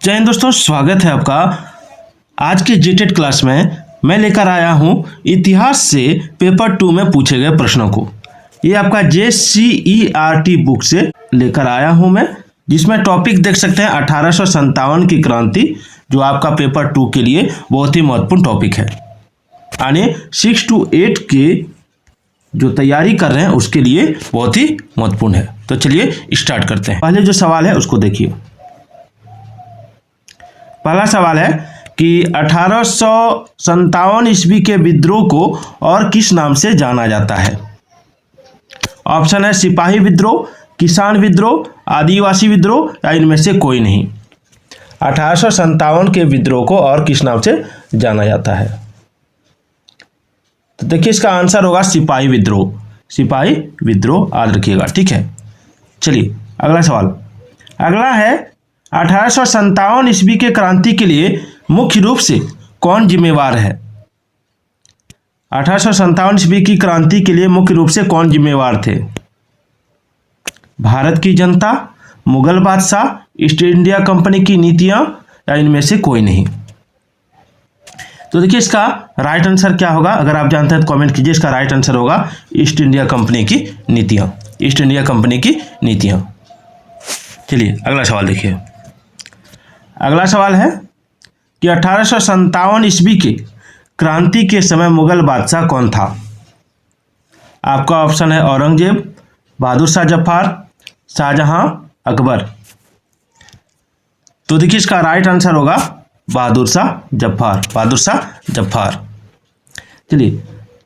जय हिंद दोस्तों, स्वागत है आपका। आज के जीटेट क्लास में मैं लेकर आया हूं इतिहास से पेपर 2 में पूछे गए प्रश्नों को। ये आपका JCERT बुक से लेकर आया हूं मैं, जिसमें टॉपिक देख सकते हैं 1857 की क्रांति, जो आपका पेपर 2 के लिए बहुत ही महत्वपूर्ण टॉपिक है। यानी 6 to 8 के जो तैयारी कर रहे हैं उसके लिए बहुत ही महत्वपूर्ण है। तो चलिए स्टार्ट करते हैं। पहले जो सवाल है उसको देखिए। पहला सवाल है कि 1857 ईस्वी के विद्रोह को और किस नाम से जाना जाता है। ऑप्शन है सिपाही विद्रोह, किसान विद्रोह, आदिवासी विद्रोह या इनमें से कोई नहीं। 1857 के विद्रोह को और किस नाम से जाना जाता है, तो देखिए इसका आंसर होगा सिपाही विद्रोह। सिपाही विद्रोह याद रखिएगा, ठीक है। चलिए अगला सवाल। अगला है 1857 ईस्वी के क्रांति के लिए मुख्य रूप से कौन जिम्मेवार है। 1857 ईस्वी की क्रांति के लिए मुख्य रूप से कौन जिम्मेवार थे। भारत की जनता, मुगल बादशाह, ईस्ट इंडिया कंपनी की नीतियां या इनमें से कोई नहीं। तो देखिए इसका राइट आंसर क्या होगा, अगर आप जानते हैं तो कमेंट कीजिए। इसका राइट आंसर होगा ईस्ट इंडिया कंपनी की नीतियां। ईस्ट इंडिया कंपनी की नीतियां। चलिए अगला सवाल देखिए। अगला सवाल है कि 1857 ईस्वी के क्रांति के समय मुगल बादशाह कौन था। आपका ऑप्शन है औरंगजेब, बहादुर शाह जफर, शाहजहां, अकबर। तो देखिए इसका राइट आंसर होगा बहादुर शाह जफर। बहादुर शाह जफर। चलिए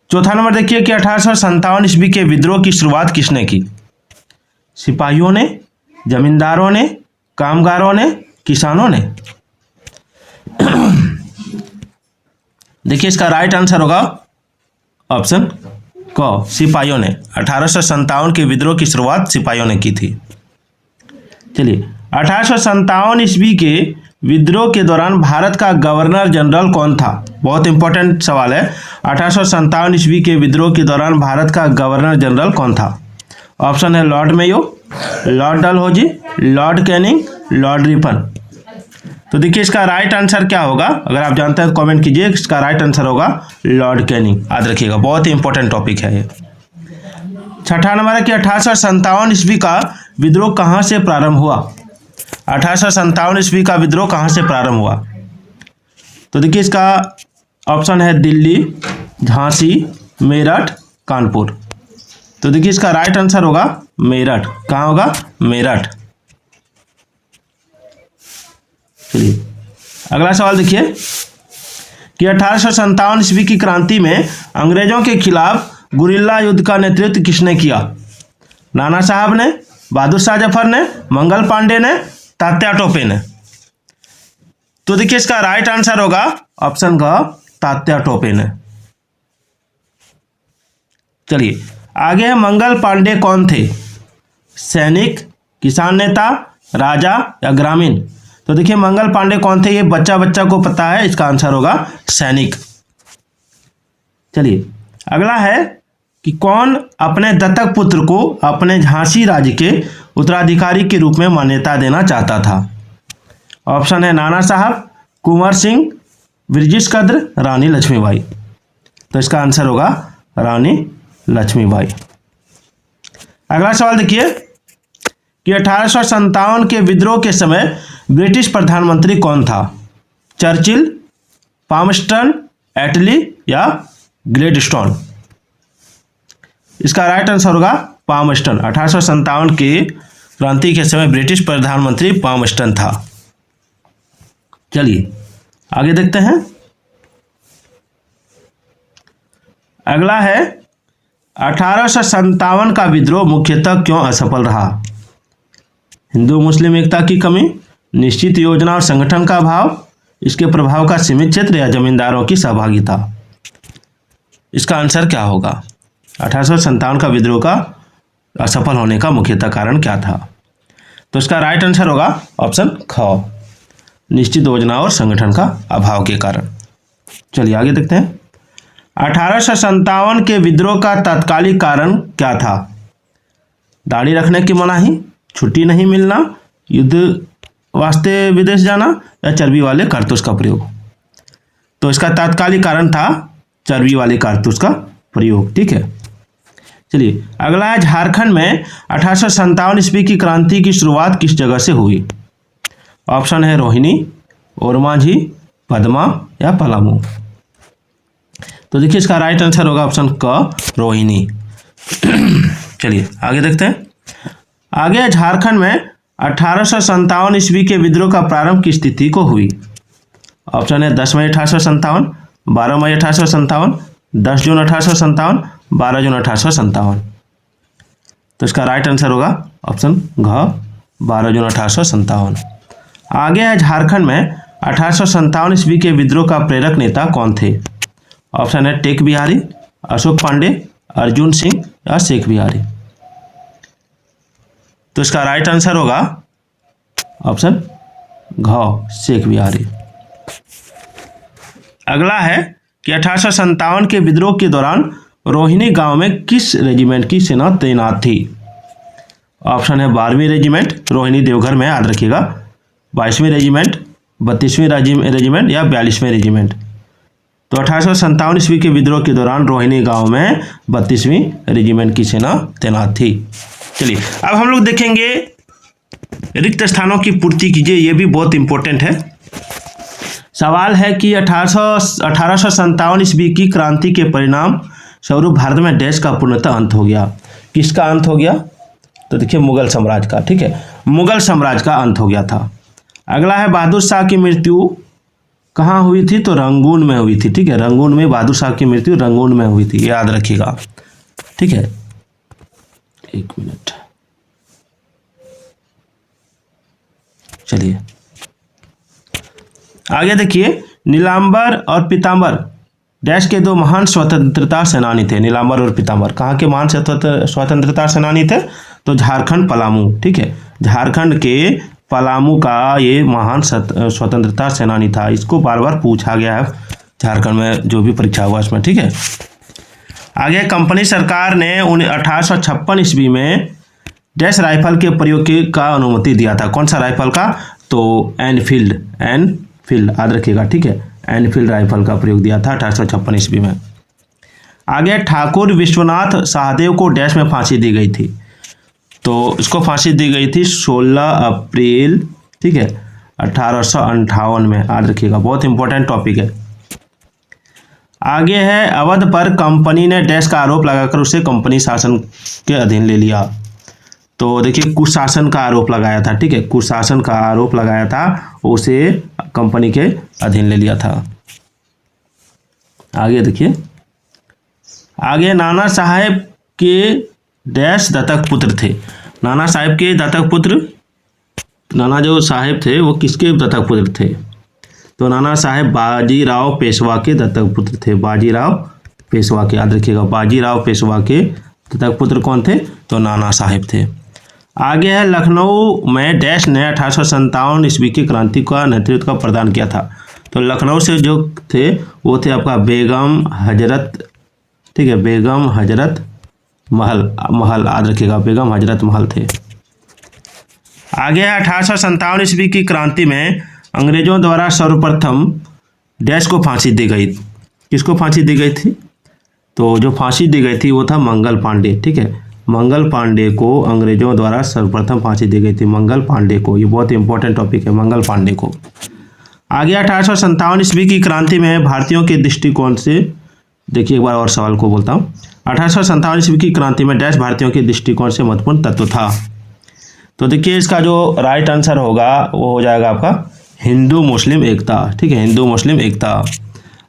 चौथा नंबर देखिए कि 1857 ईस्वी के विद्रोह की शुरुआत किसने की। सिपाहियों ने, जमींदारों ने, कामगारों ने, किसानों ने। देखिए इसका राइट आंसर होगा ऑप्शन क, सिपाहियों ने। 1857 के विद्रोह की शुरुआत सिपाहियों ने की थी। चलिए 1857 ईस्वी के विद्रोह के दौरान भारत का गवर्नर जनरल कौन था। बहुत इंपॉर्टेंट सवाल है। 1857 ईस्वी के विद्रोह के दौरान भारत का गवर्नर जनरल कौन था। ऑप्शन है Lord Mayo, Lord Dalhousie, Lord Canning, Lord Ripon. तो देखिए इसका राइट आंसर क्या होगा, अगर आप जानते हैं तो कमेंट कीजिए। इसका राइट आंसर होगा लॉर्ड कैनिंग। याद रखिएगा, बहुत ही इंपॉर्टेंट टॉपिक है ये। छठा नंबर है कि 1857 ईस्वी का विद्रोह कहाँ से प्रारंभ हुआ। 1857 ईस्वी का विद्रोह कहाँ से प्रारंभ हुआ। तो देखिए इसका ऑप्शन है दिल्ली, झांसी, मेरठ, कानपुर। तो देखिए इसका राइट आंसर होगा मेरठ। कहाँ होगा, मेरठ। चलिए अगला सवाल देखिए कि 1857 ईस्वी की क्रांति में अंग्रेजों के खिलाफ गुरिल्ला युद्ध का नेतृत्व किसने किया। नाना साहब ने, बहादुर शाह जफर ने, मंगल पांडे ने, तात्या टोपे ने। तो देखिए इसका राइट आंसर होगा ऑप्शन ग, तात्या टोपे ने। चलिए आगे है मंगल पांडे कौन थे। सैनिक, किसान नेता, राजा या ग्रामीण। तो देखिए मंगल पांडे कौन थे, ये बच्चा बच्चा को पता है। इसका आंसर होगा सैनिक। चलिए अगला है कि कौन अपने दत्तक पुत्र को अपने झांसी राज्य के उत्तराधिकारी के रूप में मान्यता देना चाहता था। ऑप्शन है नाना साहब, कुंवर सिंह, ब्रिजेश कद्र, रानी लक्ष्मीबाई। तो इसका आंसर होगा रानी लक्ष्मीबाई। अगला सवाल देखिए कि 1857 के विद्रोह के समय ब्रिटिश प्रधानमंत्री कौन था। चर्चिल, पामस्टन, एटली या ग्लेडस्टोन। इसका राइट आंसर होगा पामस्टन। 1857 के क्रांति के समय ब्रिटिश प्रधानमंत्री पामस्टन था। चलिए आगे देखते हैं। अगला है 1857 का विद्रोह मुख्यतः क्यों असफल रहा। हिंदू मुस्लिम एकता की कमी, निश्चित योजना और संगठन का अभाव, इसके प्रभाव का सीमित क्षेत्र या जमींदारों की सहभागिता। इसका आंसर क्या होगा। 1857 का विद्रोह का असफल होने का मुख्यतः कारण क्या था। तो इसका राइट आंसर होगा ऑप्शन ख, निश्चित योजना और संगठन का अभाव के कारण। चलिए आगे देखते हैं। 1857 के विद्रोह का तात्कालिक कारण क्या था। दाढ़ी रखने की मनाही, छुट्टी नहीं मिलना, युद्ध वास्ते विदेश जाना या चर्बी वाले कारतूस का प्रयोग। तो इसका तात्कालिक कारण था चर्बी वाले कारतूस का प्रयोग। ठीक है, चलिए अगला है झारखंड में 1857 ईस्वी की क्रांति की शुरुआत किस जगह से हुई? ऑप्शन है रोहिणी, ओरमांझी, पद्मा या पलामू। तो देखिए इसका राइट आंसर होगा ऑप्शन क, रोहिणी। चलिए आगे देखते हैं। आगे झारखंड में 1857 ईस्वी के विद्रोह का प्रारंभ किस तिथि को हुई? ऑप्शन है 10 मई 1857, 12 मई 1857, 10 जून 1857, 12 जून 1857। तो इसका राइट आंसर होगा ऑप्शन घ, 12 जून 1857। आगे है झारखंड में 1857 ईस्वी के विद्रोह का प्रेरक नेता कौन थे? ऑप्शन है टेक बिहारी, अशोक पांडे, अर्जुन सिंह या शेख बिहारी। तो इसका राइट आंसर होगा ऑप्शन घ, शेख बिहारी। अगला है कि 1857 के विद्रोह के दौरान रोहिणी गांव में किस रेजिमेंट की सेना तैनात थी? ऑप्शन है 12वीं रेजिमेंट, रोहिणी देवघर में, याद रखिएगा, 22वीं रेजिमेंट, 32वीं रेजिमेंट या 42वीं रेजिमेंट। तो 1857 ईस्वी के विद्रोह के दौरान रोहिणी गांव में 32वीं रेजिमेंट की सेना तैनात थी। चलिए अब हम लोग देखेंगे रिक्त स्थानों की पूर्ति कीजिए, ये भी बहुत इंपॉर्टेंट है। सवाल है कि 1857 ईस्वी की क्रांति के परिणाम स्वरूप भारत में देश का पूर्णतः अंत हो गया। किसका अंत हो गया? तो देखिए मुगल साम्राज्य का। ठीक है, मुगल साम्राज्य का अंत हो गया था। अगला है बहादुर शाह की मृत्यु कहाँ हुई थी? तो रंगून में हुई थी। ठीक है, रंगून में बहादुर शाह की मृत्यु रंगून में हुई थी, याद रखिएगा। ठीक है, एक मिनट, चलिए आगे देखिए। नीलांबर और पीतांबर डैश के दो महान स्वतंत्रता सेनानी थे। नीलांबर और पीतांबर कहाँ के महान स्वतंत्रता सेनानी थे? तो झारखंड, पलामू। ठीक है, झारखंड के पलामू का ये महान स्वतंत्रता सेनानी था। इसको बार बार पूछा गया है झारखंड में जो भी परीक्षा हुआ इसमें। ठीक है, आगे कंपनी सरकार ने 1856 ईस्वी में डैश राइफल के प्रयोग का अनुमति दिया था। कौन सा राइफल का? तो एनफील्ड, याद रखिएगा। ठीक है, एनफील्ड राइफल का प्रयोग दिया था 1856 ईस्वी में। आगे ठाकुर विश्वनाथ शाहदेव को डैश में फांसी दी गई थी। तो इसको फांसी दी गई थी 16 अप्रैल, ठीक है, 1858 में, याद रखिएगा, बहुत इंपॉर्टेंट टॉपिक है। आगे है अवध पर कंपनी ने डैश का आरोप लगाकर उसे कंपनी शासन के अधीन ले लिया। तो देखिए कुशासन का आरोप लगाया था। ठीक है, कुशासन का आरोप लगाया था, उसे कंपनी के अधीन ले लिया था। आगे देखिए, आगे नाना साहेब के डैश दत्तक पुत्र थे। नाना साहेब के दत्तक पुत्र, नाना जो साहेब थे वो किसके दत्तक पुत्र थे? तो नाना साहेब बाजीराव पेशवा के दत्तक पुत्र थे। बाजीराव पेशवा के, याद रखिएगा, बाजीराव पेशवा के दत्तक पुत्र कौन थे? तो नाना साहेब थे। आगे है लखनऊ में डैश ने 1857 ईस्वी की क्रांति का नेतृत्व का प्रदान किया था। तो लखनऊ से जो थे वो थे आपका बेगम हजरत, ठीक है, बेगम हजरत महल, याद रखिएगा, बेगम हजरत महल थे। आगे है 1857 ईस्वी की क्रांति में अंग्रेजों द्वारा सर्वप्रथम डैश को फांसी दी गई। किसको फांसी दी गई थी? तो जो फांसी दी गई थी वो था मंगल पांडे। ठीक है, मंगल पांडे को अंग्रेजों द्वारा सर्वप्रथम फांसी दी गई थी, मंगल पांडे को। ये बहुत इंपॉर्टेंट टॉपिक है, मंगल पांडे को। आगे 1857 ईस्वी की क्रांति में भारतीयों के दृष्टिकोण से, देखिए एक बार और सवाल को बोलता हूँ। 1857 ईस्वी की क्रांति में डैश भारतीयों के दृष्टिकोण से महत्वपूर्ण तत्व था। तो देखिए इसका जो राइट आंसर होगा वो हो जाएगा आपका हिंदू मुस्लिम एकता। ठीक है, हिंदू मुस्लिम एकता।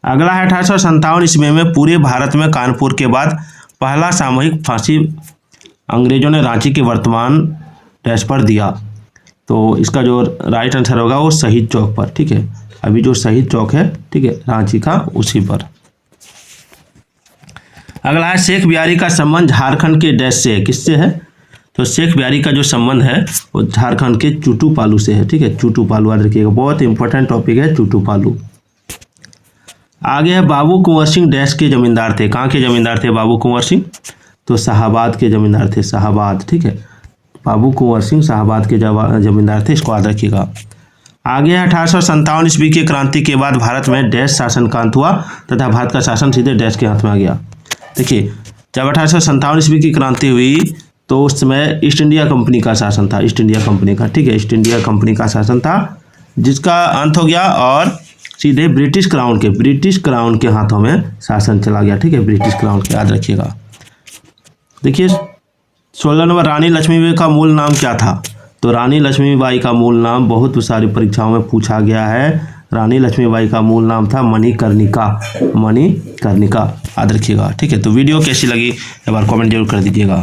अगला है 1857 ईस्वी में पूरे भारत में कानपुर के बाद पहला सामूहिक फांसी अंग्रेजों ने रांची के वर्तमान डैश पर दिया। तो इसका जो राइट आंसर होगा वो शहीद चौक पर। ठीक है, अभी जो शहीद चौक है, ठीक है, रांची का, उसी पर। अगला है शेख बिहारी का संबंध झारखंड के डैश से है। किससे है? तो शेख बिहारी का जो संबंध है वो झारखंड के चूटू पालू से है। ठीक है, चूटू पालू, याद रखिएगा, बहुत इंपॉर्टेंट टॉपिक है चूटू पालू। आगे है बाबू कुंवर सिंह डैश के जमींदार थे। कहाँ के जमींदार थे बाबू कुंवर सिंह? तो शाहाबाद के जमींदार थे, शाहाबाद। ठीक है, बाबू कुंवर सिंह शाहाबाद के जमींदार थे, इसको याद रखिएगा। आगे 1857 ईस्वी की क्रांति के बाद भारत में डैश शासन का अंत हुआ तथा भारत का शासन सीधे डैश के हाथ में आ गया। देखिए, जब 1857 ईस्वी की क्रांति हुई तो उस समय ईस्ट इंडिया कंपनी का शासन था, ईस्ट इंडिया कंपनी का, ठीक है, ईस्ट इंडिया कंपनी का शासन था जिसका अंत हो गया और सीधे ब्रिटिश क्राउन के हाथों में शासन चला गया, ठीक है, ब्रिटिश क्राउन के, याद रखिएगा। देखिए 16 नंबर, रानी लक्ष्मीबाई का मूल नाम क्या था? तो रानी लक्ष्मीबाई का मूल नाम बहुत सारी परीक्षाओं में पूछा गया है। रानी लक्ष्मीबाई का मूल नाम था मणिकर्णिका, याद रखिएगा, ठीक है। तो वीडियो कैसी लगी एक बार कमेंट जरूर कर दीजिएगा।